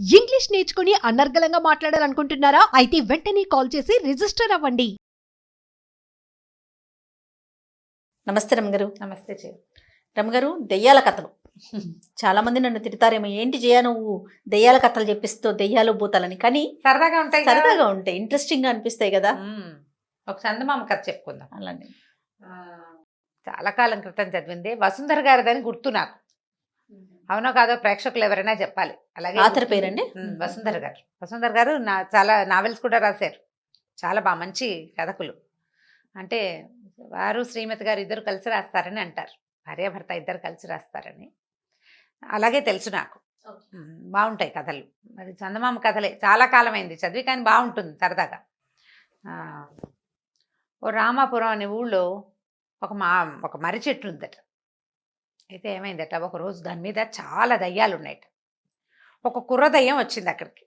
English నేర్చుకుని అనర్గళంగా మాట్లాడాలనుకుంటున్నారా? అయితే వెంటనే కాల్ చేసి రిజిస్టర్ అవ్వండి. నమస్తే రమగారు. నమస్తే చెయ్యి. రమగారు, దెయ్యాల కథలు చాలా మంది నన్ను తిడతారేమో, ఏంటి జయ నువ్వు దెయ్యాల కథలు చెప్పిస్తావు, దెయ్యాలు భూతాలని. కానీ సరదాగా ఉంటాయి కదా. సరదాగా ఉంటాయి, ఇంట్రెస్టింగ్ గా అనిపిస్తాయి కదా. ఒక చందమామ కథ చెప్పుకుందాం. అలానే చాలా కాలం క్రితం చదివింది, వసుంధర గారిదని గుర్తు నాకు. అవునో కాదో ప్రేక్షకులు ఎవరైనా చెప్పాలి. అలాగే ఆథర్ పేరండి? వసుంధర గారు. వసుంధర గారు చాలా నావెల్స్ కూడా రాశారు. చాలా బాగా మంచి కథకులు. అంటే వారు శ్రీమతి గారు ఇద్దరు కలిసి రాస్తారని అంటారు. భార్యాభర్త ఇద్దరు కలిసి రాస్తారని అలాగే తెలుసు నాకు. బాగుంటాయి కథలు. మరి చందమామ కథలే చాలా కాలం అయింది చదివి, కానీ బాగుంటుంది సరదాగా. ఓ రామాపురం అనే ఊళ్ళో ఒక మర్రి చెట్టు ఉందట. అయితే ఏమైందట, ఒకరోజు దాని మీద చాలా దయ్యాలు ఉన్నాయట. ఒక కుర్ర దయ్యం వచ్చింది అక్కడికి.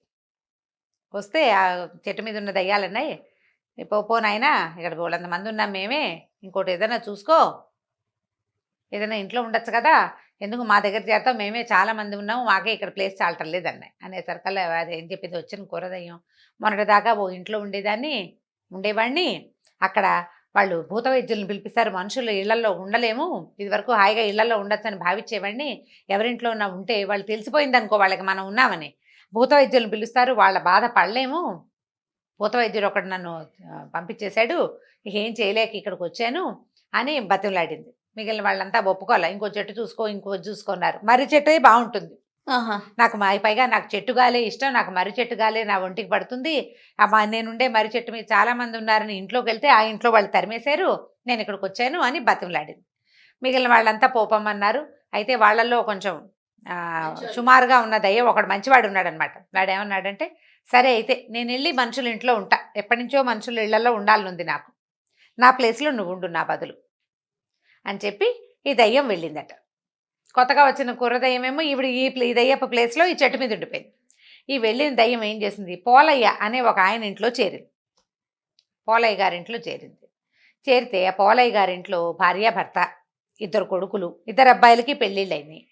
వస్తే ఆ చెట్టు మీద ఉన్న దయ్యాలున్నాయి, పోనాయినా ఇక్కడ బోళ్ళంత మంది ఉన్నాం మేమే, ఇంకోటి ఏదైనా చూసుకో, ఏదైనా ఇంట్లో ఉండొచ్చు కదా, ఎందుకు మా దగ్గర చేరతాం, మేమే చాలా మంది ఉన్నాము, మాకే ఇక్కడ ప్లేస్ చాలటం లేదన్నాయి. అనేసరికల్లా అది ఏం చెప్పింది, వచ్చిన కుర్రదయ్యం, మొన్నటిదాకా ఓ ఇంట్లో ఉండేవాడిని, అక్కడ వాళ్ళు భూత వైద్యులను పిలిపిస్తారు, మనుషులు ఇళ్లలో ఉండలేము, ఇదివరకు హాయిగా ఇళ్లలో ఉండొచ్చని భావించేవాడిని, ఎవరింట్లో ఉన్నా ఉంటే వాళ్ళు తెలిసిపోయింది అనుకో వాళ్ళకి మనం ఉన్నామని, భూత వైద్యులను పిలుస్తారు, వాళ్ళ బాధ పడలేము, భూత వైద్యుడు ఒకడు నన్ను పంపించేశాడు, ఏం చేయలేక ఇక్కడికి వచ్చాను అని బతిమలాడింది. మిగిలిన వాళ్ళంతా ఒప్పుకోలే, ఇంకో చెట్టు చూసుకున్నారు. మర్రి చెట్టు బాగుంటుంది, నాకు పైగా నాకు చెట్టు గాలే ఇష్టం, నాకు మర్రి చెట్టు గాలే నా ఒంటికి పడుతుంది, నేనుండే మర్రి చెట్టు మీద చాలా మంది ఉన్నారని ఇంట్లోకి వెళ్తే ఆ ఇంట్లో వాళ్ళు తరిమేశారు, నేను ఇక్కడికి వచ్చాను అని బతిమలాడింది. మిగిలిన వాళ్ళంతా పోపమన్నారు. అయితే వాళ్ళల్లో కొంచెం సుమారుగా ఉన్న దయ్యం ఒకడు మంచివాడు ఉన్నాడు అనమాట. వాడు ఏమన్నాడంటే, సరే అయితే నేను వెళ్ళి మనుషుల ఇంట్లో ఉంటా, ఎప్పటి నుంచో మనుషుల ఇళ్లలో ఉండాలనుంది నాకు, నా ప్లేస్లో నువ్వు ఉండు నా బదులు అని చెప్పి ఈ దయ్యం వెళ్ళిందట. కొత్తగా వచ్చిన కుర్ర దయ్యమేమో ఈ దయ్యప్ప ప్లేస్లో ఈ చెట్టు మీద ఉండిపోయింది. ఈ వెళ్ళిన దయ్యం ఏం చేసింది, పోలయ్య అనే ఒక ఆయన ఇంట్లో చేరింది. పోలయ్య గారింట్లో చేరితే ఆ పోలయ్య గారింట్లో భార్యాభర్త, ఇద్దరు కొడుకులు, ఇద్దరు అబ్బాయిలకి పెళ్ళిళ్ళు అయినాయి.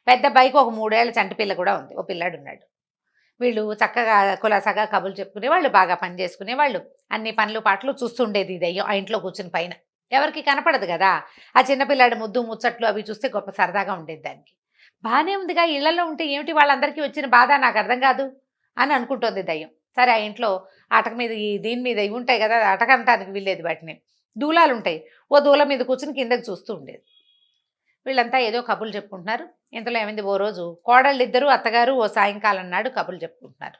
పెద్ద అబ్బాయికి ఒక 3 ఏళ్ల చంటి పిల్ల కూడా ఉంది, ఓ పిల్లాడు ఉన్నాడు. వీళ్ళు చక్కగా కులాసగా కబుర్లు చెప్పుకునేవాళ్ళు, బాగా పని చేసుకునేవాళ్ళు, అన్ని పనులు పాటలు చూస్తుండేది ఈ దయ్యం ఆ ఇంట్లో కూర్చుని. పైన ఎవరికి కనపడదు కదా, ఆ చిన్నపిల్లాడి ముద్దు ముచ్చట్లు అవి చూస్తే గొప్ప సరదాగా ఉండేది దానికి. బాగానే ఉందిగా, ఇళ్లలో ఉంటే ఏమిటి వాళ్ళందరికీ వచ్చిన బాధ, నాకు అర్థం కాదు అని అనుకుంటుంది దయ్యం. సరే, ఆ ఇంట్లో అటక మీద దీని మీద ఇవి ఉంటాయి కదా, అటక అంటానికి వీల్లేదు, వాటిని దూలాలు ఉంటాయి, ఓ దూల మీద కూర్చుని కిందకి చూస్తూ ఉండేది. వీళ్ళంతా ఏదో కబుర్లు చెప్పుకుంటున్నారు. ఇంతలో ఏమైంది, ఓ రోజు కోడళ్ళిద్దరూ అత్తగారు ఓ సాయంకాలం నాడు కబుర్లు చెప్పుకుంటున్నారు.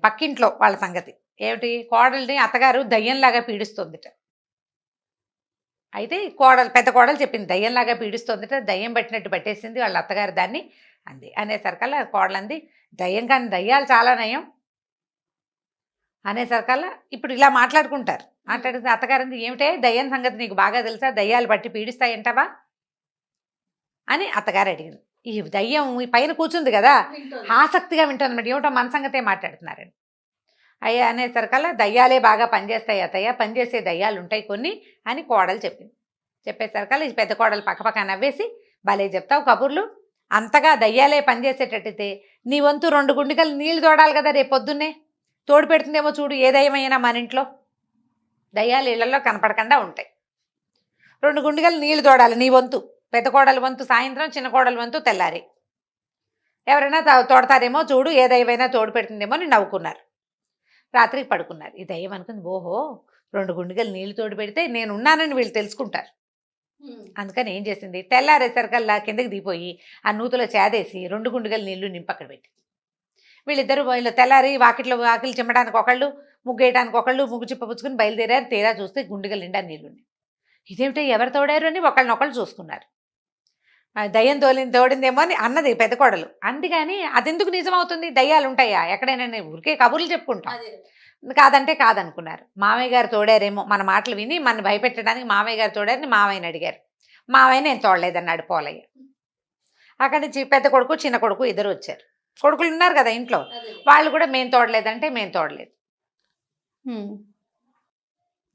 పక్కింట్లో వాళ్ళ సంగతి ఏమిటి, కోడల్ని అత్తగారు దయ్యంలాగా పీడిస్తుందిట. అయితే పెద్ద కోడలు చెప్పింది, దయ్యంలాగా పీడిస్తుందిట, దయ్యం పట్టినట్టు పట్టేసింది వాళ్ళ అత్తగారు దాన్ని అంది. అనేసరికల్లా కోడలంది, దయ్యం కానీ దయ్యాలు చాలా నయం అనేసరికల్లా ఇప్పుడు ఇలా మాట్లాడుకుంటారు. మాట్లాడితే అత్తగారు ఏమిటే, దయ్యం సంగతి నీకు బాగా తెలుసా, దయ్యాలు పట్టి పీడిస్తాయంటావా అని అత్తగారు అడిగింది. ఈ దయ్యం ఈ పైన కూర్చుంది కదా, ఆసక్తిగా వింటుందన్నమాట, ఏమిటో మన సంగతే మాట్లాడుతున్నారని. అయ్యా అనేసరికల్లా, దయ్యాలే బాగా పనిచేస్తాయి అత్తయ్య, పనిచేసే దయ్యాలు ఉంటాయి కొన్ని అని కోడలు చెప్పింది. చెప్పేసరికల్లా ఈ పెద్ద కోడలు పక్కపక్క నవ్వేసి, భలే చెప్తావు కబుర్లు, అంతగా దయ్యాలే పనిచేసేటట్టయితే నీ వంతు 2 గుండికలు నీళ్లు తోడాలి కదా, రేపు పొద్దున్నే తోడు పెడుతుందేమో చూడు, ఏ దయ్యమైనా మన ఇంట్లో దయ్యాలు ఇళ్లలో కనపడకుండా ఉంటాయి, 2 గుండికలు నీళ్లు తోడాలి నీ వంతు, పెద్ద కోడల వంతు సాయంత్రం, చిన్న కోడల వంతు తెల్లారి, ఎవరైనా తోడతారేమో చూడు, ఏ దయ్యమైనా తోడు పెడుతుందేమో అని నవ్వుకున్నారు. రాత్రికి పడుకున్నారు. ఈ దయ్యం అనుకుంది, ఓహో 2 గుండికలు నీళ్లు తోడు పెడితే నేను ఉన్నానని వీళ్ళు తెలుసుకుంటారు. అందుకని ఏం చేసింది, తెల్లారేసరికల్లా కిందకి దిగిపోయి ఆ నూతులో చేదేసి 2 గుండికలు నీళ్లు నింపక్కడ పెట్టి, వీళ్ళు తెల్లారి వాకిలు చిమ్మడానికి ఒకళ్ళు, ముగ్గు వేయడానికి ఒకళ్ళు, ముగ్గు చిప్పపుచ్చుకుని బయలుదేరారు. తీరా చూస్తే గుండికలు నిండా నీళ్ళున్నాయి. ఇదేమిటో ఎవరు తోడారు అని ఒకళ్ళనొకళ్ళు చూసుకున్నారు. దయ్యం తోడిందేమో అని అన్నది పెద్ద కోడలు. అందుకని అదెందుకు నిజమవుతుంది, దయ్యాలు ఉంటాయా ఎక్కడైనా, ఊరికే కబుర్లు చెప్పుకుంటాం, కాదంటే కాదనుకున్నారు. మామయ్య గారు తోడారేమో, మన మాటలు విని మన భయపెట్టడానికి మామయ్య గారు తోడారని మామయ్యని అడిగారు. మామయ్య నేను తోడలేదన్నాడు పోలయ్య. అక్కడి నుంచి పెద్ద కొడుకు చిన్న కొడుకు ఇద్దరు వచ్చారు. కొడుకులు ఉన్నారు కదా ఇంట్లో, వాళ్ళు కూడా మేము తోడలేదంటే మేము తోడలేదు.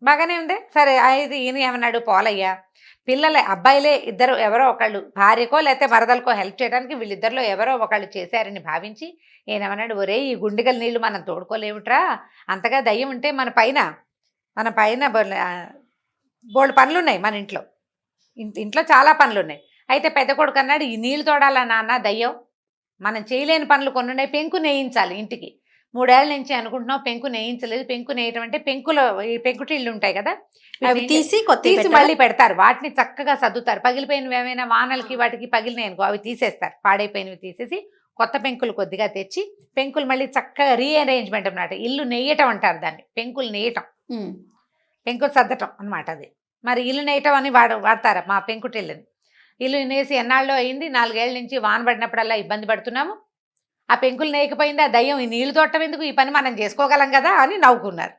బాగానే ఉంది. సరే ఇది ఈయన ఏమన్నాడు, పోలయ్య పిల్లలే అబ్బాయిలే ఇద్దరు ఎవరో ఒకళ్ళు భార్యకో లేకపోతే మరదలకో హెల్ప్ చేయడానికి వీళ్ళిద్దరిలో ఎవరో ఒకళ్ళు చేశారని భావించి ఈయనేమన్నాడు, ఒరేయ్ ఈ గుండెగల నీళ్లు మనం తోడుకోలేవుట్రా, అంతగా దయ్యం ఉంటే మన పైన బోల్డ్ పనులున్నాయి మన ఇంట్లో, ఇంట్లో చాలా పనులున్నాయి. అయితే పెద్ద కొడుకు అన్నాడు, ఈ నీళ్ళు తోడాలా నాన్న దయ్యం, మనం చేయలేని పనులు కొన్ని ఉన్నాయి, పెంకు నేయించాలి ఇంటికి. 3 ఏళ్ల నుంచి అనుకుంటున్నాం, పెంకు నేయించలేదు. పెంకు నేయటం అంటే పెంకులో ఈ పెంకుటిళ్ళు ఉంటాయి కదా, అవి తీసి మళ్ళీ పెడతారు, వాటిని చక్కగా సర్దుతారు. పగిలిపోయినవి ఏమైనా వానలకి వాటికి పగిలినాయి అనుకో అవి తీసేస్తారు, పాడైపోయినవి తీసేసి కొత్త పెంకులు కొద్దిగా తెచ్చి పెంకులు మళ్ళీ చక్కగా రీఅరేంజ్మెంట్ అన్నమాట. ఇల్లు నెయ్యటం అంటారు దాన్ని, పెంకులు నేయటం, పెంకులు సర్దటం అనమాట అది. మరి ఇల్లు నేయటం అని వాడతారు మా పెంకుటిల్లుని. ఇల్లు నేసి ఎన్నాళ్ళు అయింది, 4 ఏళ్ల నుంచి వాన పడినప్పుడల్లా ఇబ్బంది పడుతున్నాము, ఆ పెంకులు నేయకపోయింది, ఆ దయ్యం ఈ నీళ్లు తోటం ఎందుకు, ఈ పని మనం చేసుకోగలం కదా అని నవ్వుకున్నారు.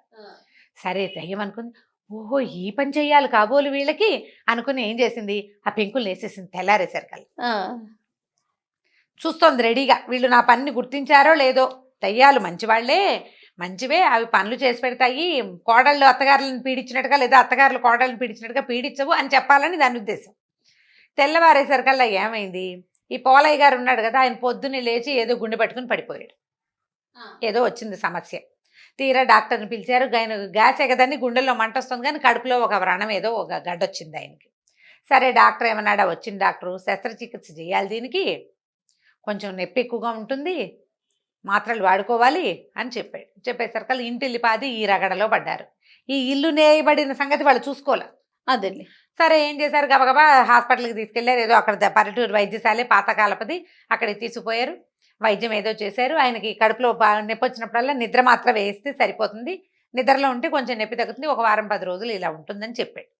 సరే దయ్యం అనుకుంది, ఓహో ఈ పని చెయ్యాలి కాబోలు వీళ్ళకి అనుకుని ఏం చేసింది, ఆ పెంకులు నేసేసింది. తెల్లారేసరికల్లా చూస్తోంది రెడీగా, వీళ్ళు నా పనిని గుర్తించారో లేదో, దయ్యాలు మంచివాళ్లే, మంచివే, అవి పనులు చేసి పెడతాయి, కోడళ్ళు అత్తగారులను పీడించినట్టుగా లేదా అత్తగారులు కోడళ్ళని పీడించినట్టుగా పీడించవు అని చెప్పాలని దాని ఉద్దేశం. తెల్లవారేసరికల్లా ఏమైంది, ఈ పోలయ్య గారు ఉన్నాడు కదా, ఆయన పొద్దున్నే లేచి ఏదో గుండె పట్టుకుని పడిపోయాడు, ఏదో వచ్చింది సమస్య. తీరా డాక్టర్ని పిలిచారు, గ్యాస్ ఎగదని గుండెల్లో మంట వస్తుంది కానీ కడుపులో ఒక వ్రణం ఏదో ఒక గడ్డ వచ్చింది ఆయనకి. సరే డాక్టర్ ఏమన్నాడా, వచ్చిన డాక్టరు శస్త్రచికిత్స చేయాలి, దీనికి కొంచెం నొప్పి ఎక్కువగా ఉంటుంది, మాత్రలు వాడుకోవాలి అని చెప్పాడు. చెప్పేసరికల్లా ఇంటిల్లిపాది ఈ రగడలో పడ్డారు. ఈ ఇల్లు నేయబడిన సంగతి వాళ్ళు చూసుకోలే. అదే సరే ఏం చేశారు, గబగబా హాస్పిటల్కి తీసుకెళ్లారు, ఏదో అక్కడ పల్లెటూరు వైద్యశాలే పాతకాలపది, అక్కడికి తీసుకుపోయారు, వైద్యం ఏదో చేశారు. ఆయనకి కడుపులో నొప్పి వచ్చినప్పుడల్లా నిద్ర మాత్రం వేస్తే సరిపోతుంది, నిద్రలో ఉంటే కొంచెం నొప్పి తగ్గుతుంది, ఒక వారం 10 రోజులు ఇలా ఉంటుందని చెప్పాడు.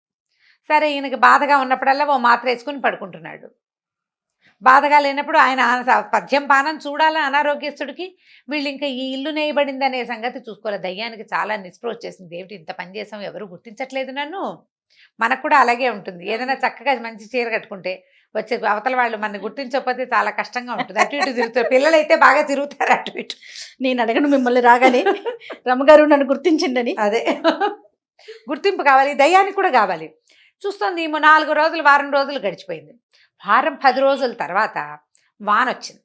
సరే ఈయనకి బాధగా ఉన్నప్పుడల్లా ఓ మాత్ర వేసుకుని పడుకుంటున్నాడు. బాధగా లేనప్పుడు ఆయన పథ్యం పానం చూడాలా అనారోగ్యస్తుడికి, వీళ్ళు ఇంకా ఈ ఇల్లు నేయబడింది అనే సంగతి చూసుకోవాలి. దయ్యానికి చాలా నిస్పృహ వచ్చేసింది, ఏమిటి ఇంత పని చేసాం ఎవరు గుర్తించట్లేదు నన్ను. మనకు కూడా అలాగే ఉంటుంది, ఏదైనా చక్కగా మంచి చీర కట్టుకుంటే వచ్చే అవతల వాళ్ళు మన గుర్తించకపోతే చాలా కష్టంగా ఉంటుంది. అటు ఇటు తిరుగుతారు, పిల్లలు అయితే బాగా తిరుగుతారు అటు ఇటు. నేను అడగను మిమ్మల్ని రాగానే, రమ్మగారు నన్ను గుర్తించండి. అదే గుర్తింపు కావాలి, దయ్యానికి కూడా కావాలి. చూస్తుంది 4 రోజులు వారం రోజులు గడిచిపోయింది. వారం 10 రోజుల తర్వాత వాన వచ్చింది.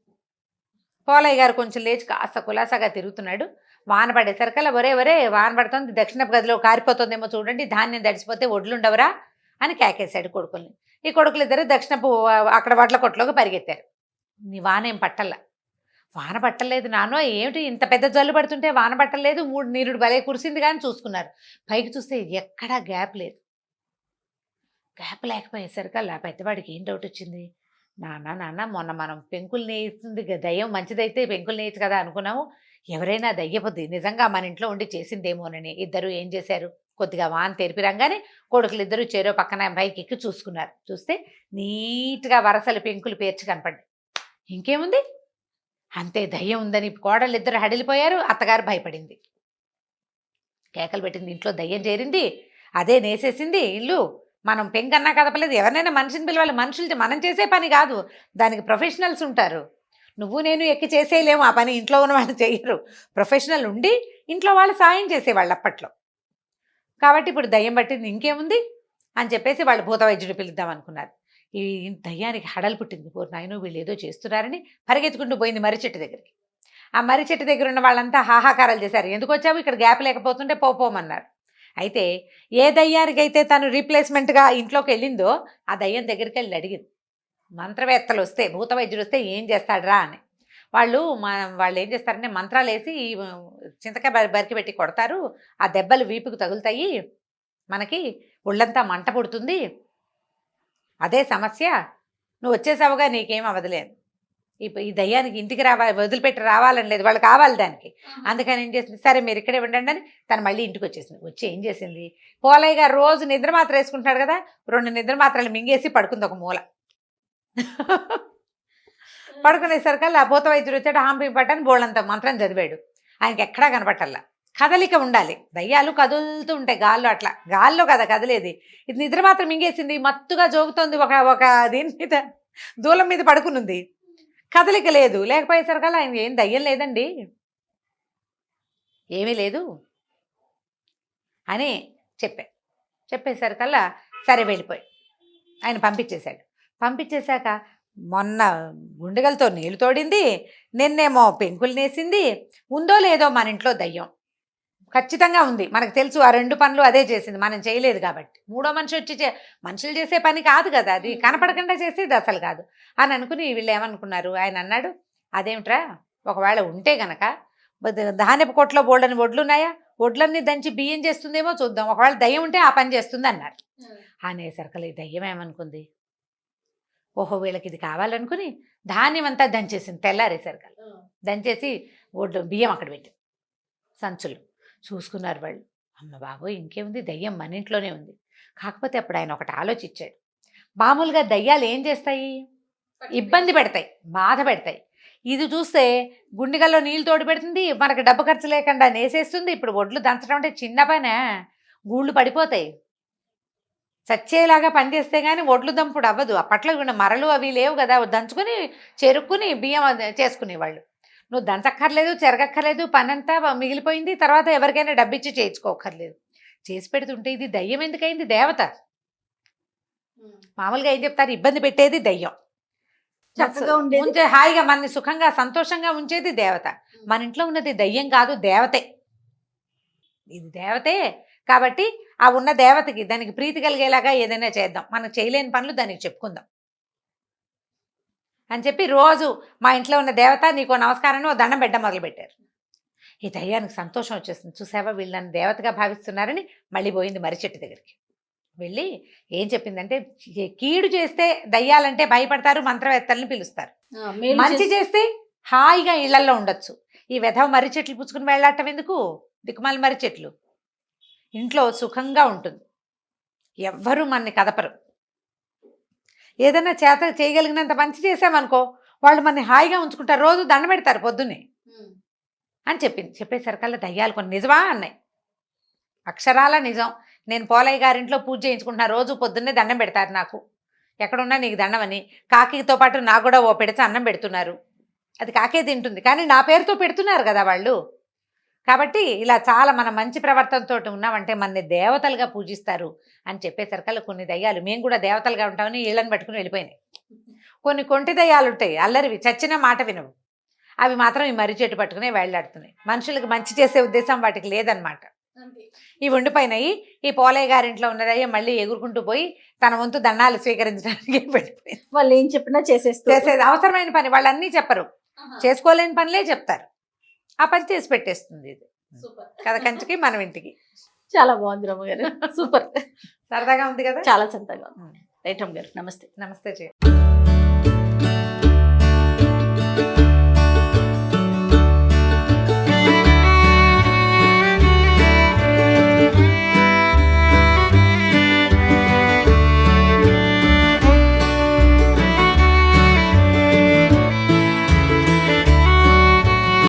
పోలయ్య గారు కొంచెం లేచి కాస్త కులాసాగా తిరుగుతున్నాడు. వాన పడేసరికల్లా ఒరే వాన పడుతుంది, దక్షిణపు గదిలో కారిపోతుందేమో చూడండి, ధాన్యం తడిసిపోతే ఒడ్లుండవరా అని కేకేశాడు కొడుకుల్ని. ఈ కొడుకులు ఇద్దరు దక్షిణపు అక్కడ వడ్ల కొట్లోకి పరిగెత్తారు. నీ వాన ఏం పట్టల్లా, వాన పట్టలేదు నానో, ఏమిటి ఇంత పెద్ద జల్లు పడుతుంటే వాన పట్టలేదు, 3 నీరుడు భలే కురిసింది కానీ చూసుకున్నారు. పైకి చూస్తే ఎక్కడా గ్యాప్ లేదు. గ్యాప్ లేకపోయేసరికల్లా పెద్దవాడికి ఏం డౌట్ వచ్చింది, నాన్న మొన్న మనం పెంకులు నేయిస్తుంది దయ్యం మంచిదైతే పెంకులు నేయచ్చు కదా అనుకున్నాము, ఎవరైనా దయ్యపోద్ది నిజంగా మన ఇంట్లో ఉండి చేసిందేమోనని ఇద్దరు ఏం చేశారు, కొద్దిగా వాన తెరిపిరంగానే కొడుకులు ఇద్దరు చేరో పక్కన పైకి ఎక్కి చూసుకున్నారు. చూస్తే నీట్గా వరసలు పెంకులు పేర్చి కనపడ్డాయి. ఇంకేముంది, అంతే దయ్యం ఉందని కోడళ్ళు ఇద్దరు హడిలిపోయారు. అత్తగారు భయపడింది, కేకలు పెట్టింది, ఇంట్లో దయ్యం చేరింది, అదే నేసేసింది ఇల్లు, మనం పెంకన్నా కదపలేదు, ఎవరినైనా మనిషిని పిలవాలి, మనుషులు మనం చేసే పని కాదు, దానికి ప్రొఫెషనల్స్ ఉంటారు, నువ్వు నేను ఎక్కి చేసేయలేము ఆ పని, ఇంట్లో ఉన్న వాళ్ళు చేయరు, ప్రొఫెషనల్ ఉండి ఇంట్లో వాళ్ళు సాయం చేసేవాళ్ళు అప్పట్లో. కాబట్టి ఇప్పుడు దయ్యం పట్టింది, ఇంకేముంది అని చెప్పేసి వాళ్ళు భూత వైద్యుడు పిలుద్దాం అనుకున్నారు. ఈ దయ్యానికి హడలు పుట్టింది, నాయన వీళ్ళు ఏదో చేస్తున్నారని పరిగెత్తుకుంటూ పోయింది మర్రి చెట్టు దగ్గరికి. ఆ మర్రి చెట్టు దగ్గర ఉన్న వాళ్ళంతా హాహాకారాలు చేశారు, ఎందుకు వచ్చావు, ఇక్కడ గ్యాప్ లేకపోతుంటే పోమన్నారు. అయితే ఏ దయ్యానికైతే తను రీప్లేస్మెంట్గా ఇంట్లోకి వెళ్ళిందో ఆ దయ్యం దగ్గరికి వెళ్ళి అడిగింది, మంత్రవేత్తలు వస్తే భూత వైద్యుడు వస్తే ఏం చేస్తాడరా అని. వాళ్ళు ఏం చేస్తారంటే మంత్రాలు వేసి చింతకాయ బరికి పెట్టి కొడతారు, ఆ దెబ్బలు వీపుకు తగులుతాయి, మనకి ఒళ్ళంతా మంట పుడుతుంది, అదే సమస్య, నువ్వు వచ్చేసావుగా నీకేం అవదలేదు, ఈ దయ్యానికి ఇంటికి వదిలిపెట్టి రావాలని లేదు, వాళ్ళు కావాలి దానికి, అందుకని ఏం చేసింది, సరే మీరు ఇక్కడే ఉండండి అని తను మళ్ళీ ఇంటికి వచ్చేసింది. వచ్చి ఏం చేసింది, పోలయ్య గారు రోజు నిద్ర మాత్ర వేసుకుంటున్నాడు కదా, 2 నిద్ర మాత్రలు మింగేసి పడుకుంది ఒక మూల. పడుకునేసరికల్లా ఆ భూత వైద్యుడు వచ్చాడు, హాంపి పట్టని బోళ్ళంత మంత్రం చదివాడు. ఆయనకి ఎక్కడా కనపట్టల్లా, కదలిక ఉండాలి, దయ్యాలు కదులుతూ ఉంటాయి గాల్లో, అట్లా గాల్లో కదా కదిలేది, ఇది నిద్ర మాత్రం మింగేసింది, మత్తుగా జోగుతోంది, ఒక దీని మీద దూలం మీద పడుకునుంది, కదలిక లేదు. లేకపోయేసరికల్లా ఆయన ఏం దయ్యం లేదండి, ఏమీ లేదు అని చెప్పా. చెప్పేసరికల్లా సరే వెళ్ళిపోయి ఆయన పంపించేశాక మొన్న గుండెగలతో నీళ్లు తోడింది, నిన్నేమో పెంకులు నేసింది. ఉందో లేదో మన ఇంట్లో దయ్యం ఖచ్చితంగా ఉంది, మనకు తెలుసు. ఆ 2 పనులు అదే చేసింది, మనం చేయలేదు కాబట్టి. మూడో మనిషి వచ్చి మనుషులు చేసే పని కాదు కదా, అది కనపడకుండా చేసేది అసలు కాదు అని అనుకుని వీళ్ళు ఏమనుకున్నారు. ఆయన అన్నాడు, అదేమిట్రా ఒకవేళ ఉంటే గనక ధాన్యపు కొట్లో బోల్డని వడ్లు ఉన్నాయా, వడ్లన్నీ దంచి బియ్యం చేస్తుందేమో చూద్దాం, ఒకవేళ దయ్యం ఉంటే ఆ పని చేస్తుంది అన్నారు. అనేసరికలు ఈ దయ్యం ఏమనుకుంది, ఓహో వీళ్ళకి ఇది కావాలనుకుని ధాన్యం అంతా దంచేసింది. తెల్లారేసరికలు దంచేసి వడ్లు బియ్యం అక్కడ పెట్టి సంచులు చూసుకున్నారు వాళ్ళు. అమ్మ బాబోయ్ ఇంకేముంది, దయ్యం మన ఇంట్లోనే ఉంది. కాకపోతే అప్పుడు ఆయన ఒకటి ఆలోచించాడు. మామూలుగా దయ్యాలు ఏం చేస్తాయి, ఇబ్బంది పెడతాయి, బాధ పెడతాయి. ఇది చూస్తే గుండెగల్లో నీళ్ళు తోడు పెడుతుంది, మనకు డబ్బు ఖర్చు లేకుండా నేసేస్తుంది. ఇప్పుడు ఒడ్లు దంచడం అంటే చిన్న పనే, గూళ్ళు పడిపోతాయి. చచ్చేలాగా పనిచేస్తే కానీ ఒడ్లు దంపుడు అవ్వదు. అప్పట్లో మరలు అవి లేవు కదా, దంచుకొని చెరుక్కుని బియ్యం చేసుకునేవాళ్ళు. నువ్వు దంచక్కర్లేదు, చెరగక్కర్లేదు, పని అంతా మిగిలిపోయింది. తర్వాత ఎవరికైనా డబ్బిచ్చి చేయించుకోకర్లేదు, చేసి పెడుతుంటే ఇది దయ్యం ఎందుకైంది, దేవత. మామూలుగా ఏం చెప్తారు, ఇబ్బంది పెట్టేది దయ్యం, చక్కగా ఉండేది హాయిగా మనని సుఖంగా సంతోషంగా ఉంచేది దేవత. మన ఇంట్లో ఉన్నది దయ్యం కాదు, దేవతే. ఇది దేవతే కాబట్టి ఆ ఉన్న దేవతకి దానికి ప్రీతి కలిగేలాగా ఏదైనా చేద్దాం, మనం చేయలేని పనులు దానికి చెప్పుకుందాం అని చెప్పి రోజు మా ఇంట్లో ఉన్న దేవత నీకో నమస్కారాన్ని ఓ దండం పెట్టడం మొదలుపెట్టారు. ఈ దయ్యానికి సంతోషం వచ్చేసింది. చూసావా వీళ్ళు నన్ను దేవతగా భావిస్తున్నారని మళ్ళీ పోయింది మర్రి చెట్టు దగ్గరికి వెళ్ళి ఏం చెప్పిందంటే, కీడు చేస్తే దయ్యాలంటే భయపడతారు, మంత్రవేత్తల్ని పిలుస్తారు. మంచి చేస్తే హాయిగా ఇళ్లల్లో ఉండొచ్చు. ఈ వెధవ మర్రి చెట్లు పుచ్చుకుని వెళ్ళాటం ఎందుకు, దిక్కుమాల మర్రి చెట్లు, ఇంట్లో సుఖంగా ఉంటుంది, ఎవ్వరూ మనని కదపరు. ఏదైనా చేత చేయగలిగినంత మంచి చేసామనుకో వాళ్ళు మనని హాయిగా ఉంచుకుంటారు, రోజు దండ పెడతారు పొద్దున్నే అని చెప్పింది. చెప్పేసరికల్లా దయ్యాలు కొన్ని నిజమా అన్నాయి, అక్షరాల నిజం. నేను పోలయ్య గారింట్లో పూజ చేయించుకుంటున్నా, రోజు పొద్దున్నే దండం పెడతారు నాకు, ఎక్కడున్నా నీకు దండమని. కాకితో పాటు నాకు కూడా ఓ పెడితే అన్నం పెడుతున్నారు, అది కాకే తింటుంది కానీ నా పేరుతో పెడుతున్నారు కదా వాళ్ళు. కాబట్టి ఇలా చాలా మన మంచి ప్రవర్తనతో ఉన్నామంటే మనని దేవతలుగా పూజిస్తారు అని చెప్పేసరికల్లా కొన్ని దయ్యాలు మేము కూడా దేవతలుగా ఉంటామని ఇళ్ళని పట్టుకుని వెళ్ళిపోయినాయి. కొన్ని కొంటి దయ్యాలు ఉంటాయి, అల్లరివి, చచ్చిన మాట వినవు, అవి మాత్రం ఈ మర్రి చెట్టు పట్టుకుని వెళ్ళాడుతున్నాయి. మనుషులకు మంచి చేసే ఉద్దేశం వాటికి లేదనమాట. ఇవి ఉండిపోయినాయి. ఈ పోలయ్య గారింట్లో ఉన్నదయ్యా మళ్ళీ ఎగురుకుంటూ పోయి తన వంతు దండాలు స్వీకరించడానికి వెళ్ళిపోయింది. వాళ్ళు ఏం చెప్పినా చేసేది అవసరమైన పని వాళ్ళు అన్నీ చెప్పరు, చేసుకోలేని పనులే చెప్తారు, ఆ పని చేసి పెట్టేస్తుంది. ఇది కథ కంచికి మనం ఇంటికి. చాలా బాగుంది రమ్మ గారు, సూపర్, సరదాగా ఉంది కదా, చాలా సరదాగా ఉంది. రైట్ రమ్మ గారు, నమస్తే. నమస్తే.